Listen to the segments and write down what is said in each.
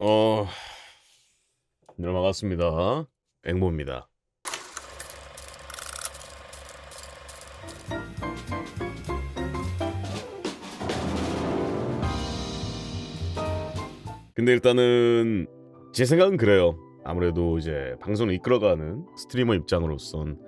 어, 네, 반갑습니다. 앵보입니다. 근데 일단은 제 생각은 그래요. 아무래도 이제 방송을 이끌어가는 스트리머 입장으로선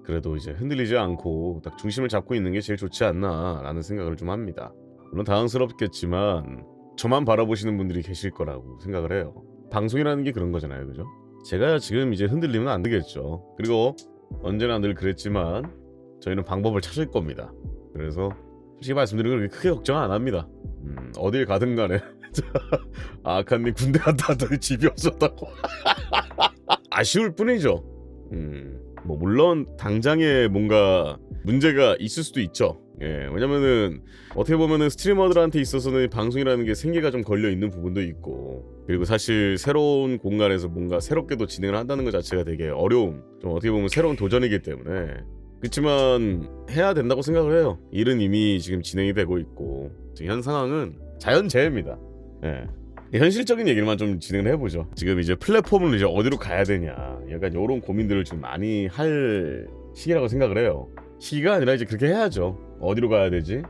그래도 이제 흔들리지 않고 딱 중심을 잡고 있는 게 제일 좋지 않나라는 생각을 좀 합니다. 물론 당황스럽겠지만 저만 바라보시는 분들이 계실 거라고 생각을 해요. 방송이라는 게 그런 거잖아요, 그죠? 제가 지금 이제 흔들리면 안 되겠죠. 그리고 언제나 늘 그랬지만 저희는 방법을 찾을 겁니다. 그래서 솔직히 말씀드리면 그렇게 크게 걱정 안 합니다. 어딜 가든 간에 아칸님 군대 갔다 왔더니 집이 없었다고. 아쉬울 뿐이죠. 뭐 물론 당장에 뭔가 문제가 있을 수도 있죠. 예, 왜냐면은 어떻게 보면은 스트리머들한테 있어서는 방송이라는 게 생계가 좀 걸려 있는 부분도 있고, 그리고 사실 새로운 공간에서 뭔가 새롭게도 진행을 한다는 것 자체가 되게 어려움, 좀 어떻게 보면 새로운 도전이기 때문에. 그렇지만 해야 된다고 생각을 해요. 일은 이미 지금 진행이 되고 있고 지금 현 상황은 자연재해입니다. 예. 현실적인 얘기만 좀 진행을 해보죠. 지금 이제 플랫폼을 이제 어디로 가야 되냐, 약간 이런 고민들을 좀 많이 할 시기라고 생각을 해요. 시기가 아니라 이제 그렇게 해야죠. 어디로 가야 되지?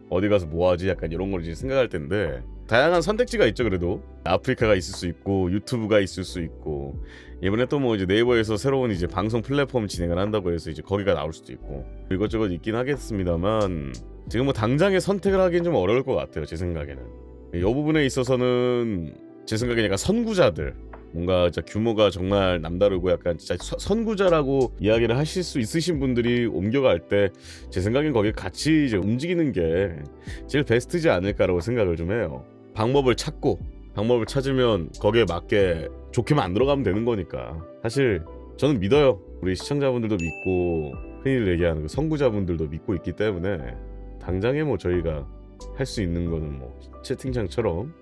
어디 가서 뭐 하지? 약간 이런 걸 이제 생각할 텐데, 다양한 선택지가 있죠. 그래도 아프리카가 있을 수 있고 유튜브가 있을 수 있고, 이번에 또 뭐 이제 네이버에서 새로운 이제 방송 플랫폼 진행을 한다고 해서 이제 거기가 나올 수도 있고 이것저것 있긴 하겠습니다만, 지금 뭐 당장에 선택을 하기엔 좀 어려울 것 같아요. 제 생각에는 이 부분에 있어서는 제 생각에 약간 선구자들, 뭔가 진짜 규모가 정말 남다르고 약간 진짜 선구자라고 이야기를 하실 수 있으신 분들이 옮겨갈 때 제 생각엔 거기에 같이 이제 움직이는 게 제일 베스트지 않을까라고 생각을 좀 해요. 방법을 찾으면 거기에 맞게 좋게 만들어가면 되는 거니까. 사실 저는 믿어요. 우리 시청자분들도 믿고 흔히 얘기하는 그 선구자분들도 믿고 있기 때문에 당장에 뭐 저희가 할 수 있는 거는 뭐 채팅창처럼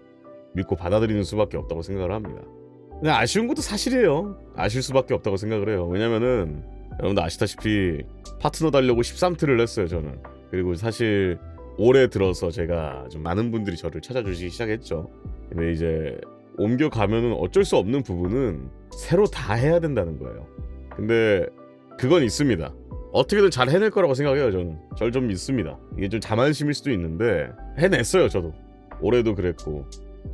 믿고 받아들이는 수밖에 없다고 생각을 합니다. 근데 아쉬운 것도 사실이에요. 아실 수밖에 없다고 생각을 해요. 왜냐면은 여러분도 아시다시피 파트너 달려고 13트를 했어요, 저는. 그리고 사실 올해 들어서 제가 좀 많은 분들이 저를 찾아주시기 시작했죠. 근데 이제 옮겨가면은 어쩔 수 없는 부분은 새로 다 해야 된다는 거예요. 근데 그건 있습니다. 어떻게든 잘 해낼 거라고 생각해요. 저는 절 좀 믿습니다. 이게 좀 자만심일 수도 있는데 해냈어요. 저도 올해도 그랬고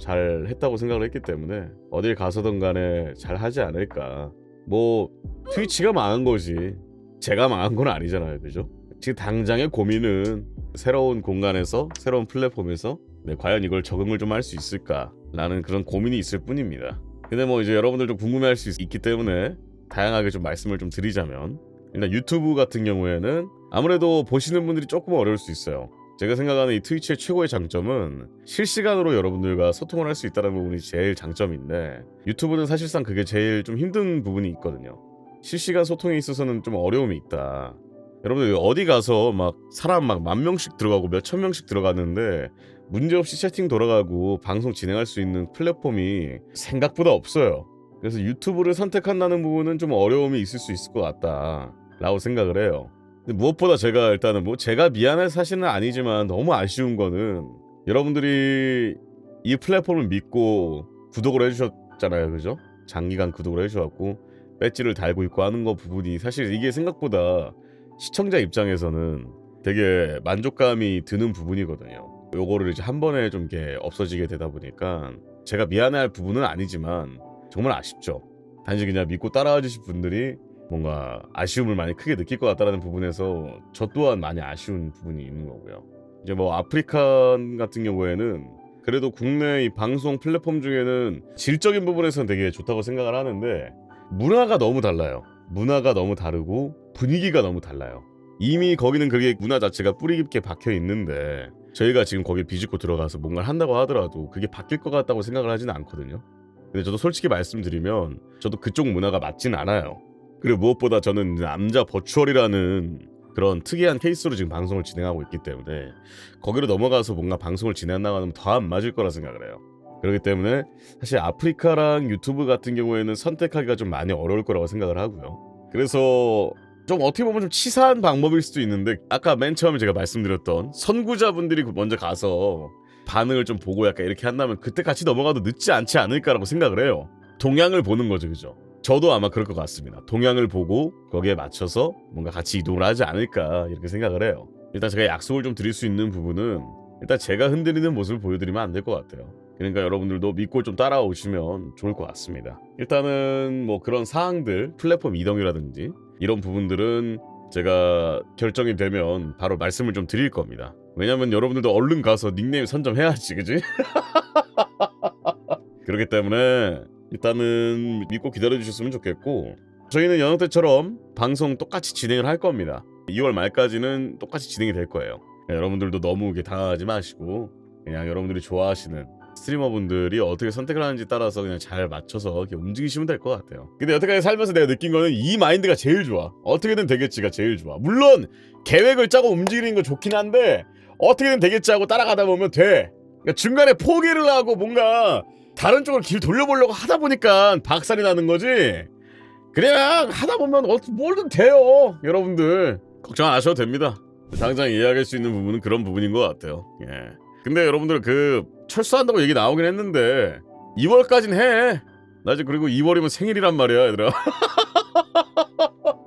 잘 했다고 생각을 했기 때문에 어딜 가서든 간에 잘 하지 않을까. 뭐 트위치가 망한 거지 제가 망한 건 아니잖아요, 그죠? 지금 당장의 고민은 새로운 공간에서 새로운 플랫폼에서 과연 이걸 적응을 좀 할 수 있을까라는 그런 고민이 있을 뿐입니다. 근데 뭐 이제 여러분들 좀 궁금해할 수 있기 때문에 다양하게 좀 말씀을 좀 드리자면, 일단 유튜브 같은 경우에는 아무래도 보시는 분들이 조금 어려울 수 있어요. 제가 생각하는 이 트위치의 최고의 장점은 실시간으로 여러분들과 소통을 할 수 있다는 부분이 제일 장점인데, 유튜브는 사실상 그게 제일 좀 힘든 부분이 있거든요. 실시간 소통에 있어서는 좀 어려움이 있다. 여러분들 어디 가서 막 사람 막 10,000명씩 들어가고 몇천 명씩 들어가는데 문제없이 채팅 돌아가고 방송 진행할 수 있는 플랫폼이 생각보다 없어요. 그래서 유튜브를 선택한다는 부분은 좀 어려움이 있을 수 있을 것 같다 라고 생각을 해요. 근데 무엇보다 제가 일단은 뭐 제가 미안할 사실은 아니지만 너무 아쉬운 거는, 여러분들이 이 플랫폼을 믿고 구독을 해주셨잖아요, 그죠? 장기간 구독을 해주셨고 배지를 달고 있고 하는 거 부분이, 사실 이게 생각보다 시청자 입장에서는 되게 만족감이 드는 부분이거든요. 요거를 이제 한 번에 좀 이렇게 없어지게 되다 보니까 제가 미안해할 부분은 아니지만 정말 아쉽죠. 단지 그냥 믿고 따라와 주실 분들이 뭔가 아쉬움을 많이 크게 느낄 것 같다는 부분에서 저 또한 많이 아쉬운 부분이 있는 거고요. 이제 뭐 아프리카 같은 경우에는 그래도 국내 이 방송 플랫폼 중에는 질적인 부분에서는 되게 좋다고 생각을 하는데, 문화가 너무 달라요. 문화가 너무 다르고 분위기가 너무 달라요. 이미 거기는 그게 문화 자체가 뿌리 깊게 박혀 있는데, 저희가 지금 거기 비집고 들어가서 뭔가를 한다고 하더라도 그게 바뀔 것 같다고 생각을 하지는 않거든요. 근데 저도 솔직히 말씀드리면 저도 그쪽 문화가 맞진 않아요. 그리고 무엇보다 저는 남자 버추얼이라는 그런 특이한 케이스로 지금 방송을 진행하고 있기 때문에 거기로 넘어가서 뭔가 방송을 진행하면 더 안 맞을 거라 생각을 해요. 그렇기 때문에 사실 아프리카랑 유튜브 같은 경우에는 선택하기가 좀 많이 어려울 거라고 생각을 하고요. 그래서 좀 어떻게 보면 좀 치사한 방법일 수도 있는데, 아까 맨 처음에 제가 말씀드렸던 선구자분들이 먼저 가서 반응을 좀 보고 약간 이렇게 한다면 그때 같이 넘어가도 늦지 않지 않을까라고 생각을 해요. 동향을 보는 거죠, 그죠? 저도 아마 그럴 것 같습니다. 동향을 보고 거기에 맞춰서 뭔가 같이 이동을 하지 않을까 이렇게 생각을 해요. 일단 제가 약속을 좀 드릴 수 있는 부분은 일단 제가 흔들리는 모습을 보여드리면 안 될 것 같아요. 그러니까 여러분들도 믿고 좀 따라오시면 좋을 것 같습니다. 일단은 뭐 그런 사항들, 플랫폼 이동이라든지 이런 부분들은 제가 결정이 되면 바로 말씀을 좀 드릴 겁니다. 왜냐면 여러분들도 얼른 가서 닉네임 선점해야지, 그지? 그렇기 때문에 일단은 믿고 기다려주셨으면 좋겠고, 저희는 연어 때처럼 방송 똑같이 진행을 할 겁니다. 2월 말까지는 똑같이 진행이 될 거예요. 여러분들도 너무 이렇게 당황하지 마시고 그냥 여러분들이 좋아하시는 스트리머분들이 어떻게 선택을 하는지 따라서 그냥 잘 맞춰서 이렇게 움직이시면 될 것 같아요. 근데 여태까지 살면서 내가 느낀 거는 이 마인드가 제일 좋아. 어떻게든 되겠지가 제일 좋아. 물론 계획을 짜고 움직이는 거 좋긴 한데 어떻게든 되겠지 하고 따라가다 보면 돼. 그러니까 중간에 포기를 하고 뭔가 다른 쪽으로 길 돌려보려고 하다 보니까 박살이 나는 거지. 그냥 하다 보면 뭐든 돼요. 여러분들 걱정 안 하셔도 됩니다. 당장 이해할 수 있는 부분은 그런 부분인 것 같아요. 예. 근데 여러분들 그 철수한다고 얘기 나오긴 했는데 2월까진 해. 나 이제 그리고 2월이면 생일이란 말이야, 얘들아.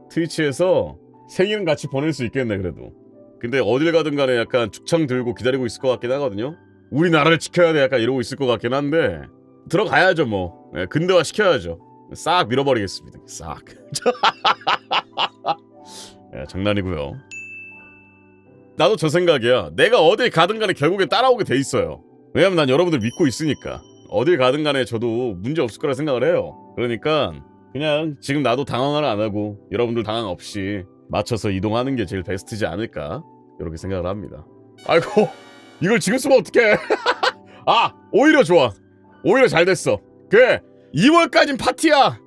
트위치에서 생일은 같이 보낼 수 있겠네, 그래도. 근데 어딜 가든 간에 약간 죽창 들고 기다리고 있을 것 같긴 하거든요. 우리나라를 지켜야 돼, 약간 이러고 있을 것 같긴 한데 들어가야죠, 뭐. 예, 근대화 시켜야죠. 싹 밀어버리겠습니다. 싹. 예, 장난이고요. 나도 저 생각이야. 내가 어딜 가든 간에 결국엔 따라오게 돼 있어요. 왜냐면 난 여러분들 믿고 있으니까. 어딜 가든 간에 저도 문제 없을 거라 생각을 해요. 그러니까 그냥 지금 나도 당황을 안 하고 여러분들 당황 없이 맞춰서 이동하는 게 제일 베스트지 않을까 이렇게 생각을 합니다. 아이고 이걸 지금 쓰면 어떡해. 아 오히려 좋아. 오히려 잘 됐어. 그래 2월까진 파티야.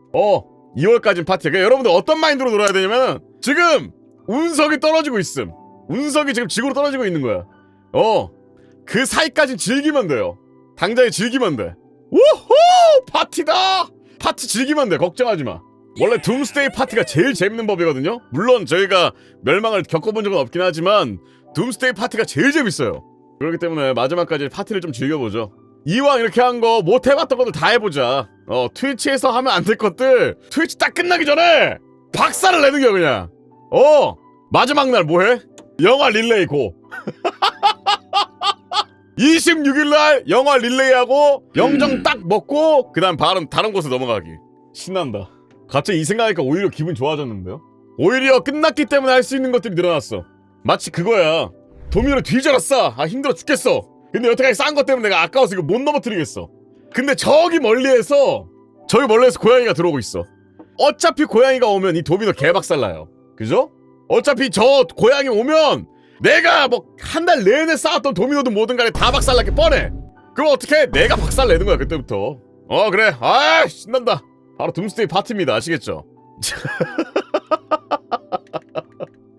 2월까진 파티야. 그러니까 여러분들 어떤 마인드로 놀아야 되냐면 지금 운석이 떨어지고 있음. 운석이 지금 지구로 떨어지고 있는 거야. 그 사이까지 즐기면 돼요. 당장에 즐기면 돼. 우후! 파티다! 파티 즐기면 돼. 걱정하지 마. 원래 둠스데이 파티가 제일 재밌는 법이거든요. 물론 저희가 멸망을 겪어본 적은 없긴 하지만 둠스데이 파티가 제일 재밌어요. 그렇기 때문에 마지막까지 파티를 좀 즐겨보죠. 이왕 이렇게 한 거 못 해봤던 것들 다 해보자. 트위치에서 하면 안 될 것들 트위치 딱 끝나기 전에 박살을 내는 게 그냥. 마지막 날 뭐해? 영화 릴레이 고. 26일날 영화 릴레이하고 영정 딱 먹고 그 다음 바로 다른 곳에 넘어가기. 신난다. 갑자기 이 생각하니까 오히려 기분 좋아졌는데요? 오히려 끝났기 때문에 할 수 있는 것들이 늘어났어. 마치 그거야. 도미노를 뒤져라. 힘들어 죽겠어. 근데 여태까지 쌓은 것 때문에 내가 아까워서 이거 못 넘어뜨리겠어. 근데 저기 멀리에서 고양이가 들어오고 있어. 어차피 고양이가 오면 이 도미노 개박살나요. 그죠? 어차피 저 고양이 오면 내가 뭐 한 달 내내 쌓았던 도미노든 뭐든 간에 다 박살나게 뻔해. 그럼 어떡해? 내가 박살내는 거야 그때부터. 그래. 신난다. 바로 둠스데이 파티입니다. 아시겠죠?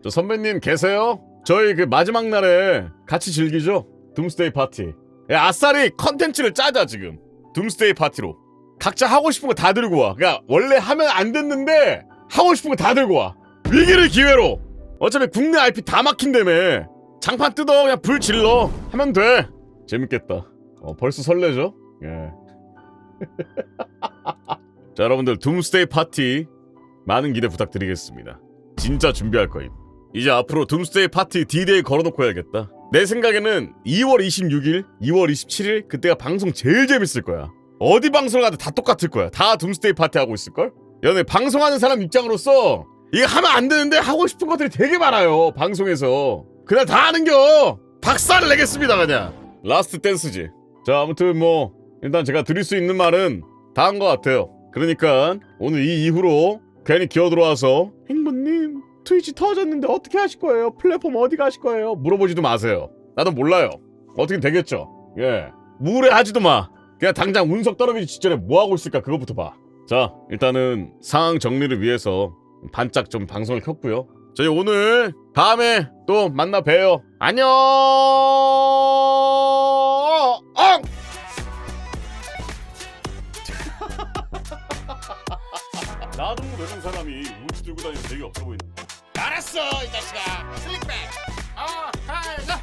저 선배님 계세요? 저희 그 마지막 날에 같이 즐기죠? 둠스데이 파티. 야, 아싸리 컨텐츠를 짜자 지금. 둠스데이 파티로. 각자 하고 싶은 거 다 들고 와. 그러니까 원래 하면 안 됐는데 하고 싶은 거 다 들고 와. 위기를 기회로. 어차피 국내 IP 다 막힌다며. 장판 뜯어 그냥 불 질러 하면 돼. 재밌겠다. 벌써 설레죠? 예. 자 여러분들 둠스데이 파티 많은 기대 부탁드리겠습니다. 진짜 준비할 거임. 이제 앞으로 둠스데이 파티 D-Day 걸어놓고 해야겠다. 내 생각에는 2월 26일, 2월 27일 그때가 방송 제일 재밌을 거야. 어디 방송을 가도 다 똑같을 거야. 다 둠스데이 파티 하고 있을걸? 연애 방송하는 사람 입장으로서 이거 하면 안 되는데 하고 싶은 것들이 되게 많아요. 방송에서. 그냥 다 하는겨. 박살을 내겠습니다 그냥. 라스트 댄스지. 자 아무튼 뭐 일단 제가 드릴 수 있는 말은 다 한 것 같아요. 그러니까 오늘 이 이후로 괜히 기어들어와서 행보님 트위치 터졌는데 어떻게 하실 거예요? 플랫폼 어디 가실 거예요? 물어보지도 마세요. 나도 몰라요. 어떻게 되겠죠? 예. 무례하지도 마. 그냥 당장 운석 떨어지기 직전에 뭐하고 있을까 그거부터 봐. 자 일단은 상황 정리를 위해서 반짝 좀 방송을 켰고요. 저희 오늘 다음에 또 만나 봬요. 안녕. 나도 외국 사람이 우치 들고 다니는 되게 없어 보인다. 알았어 이 자식아. 슬릭백. 하나.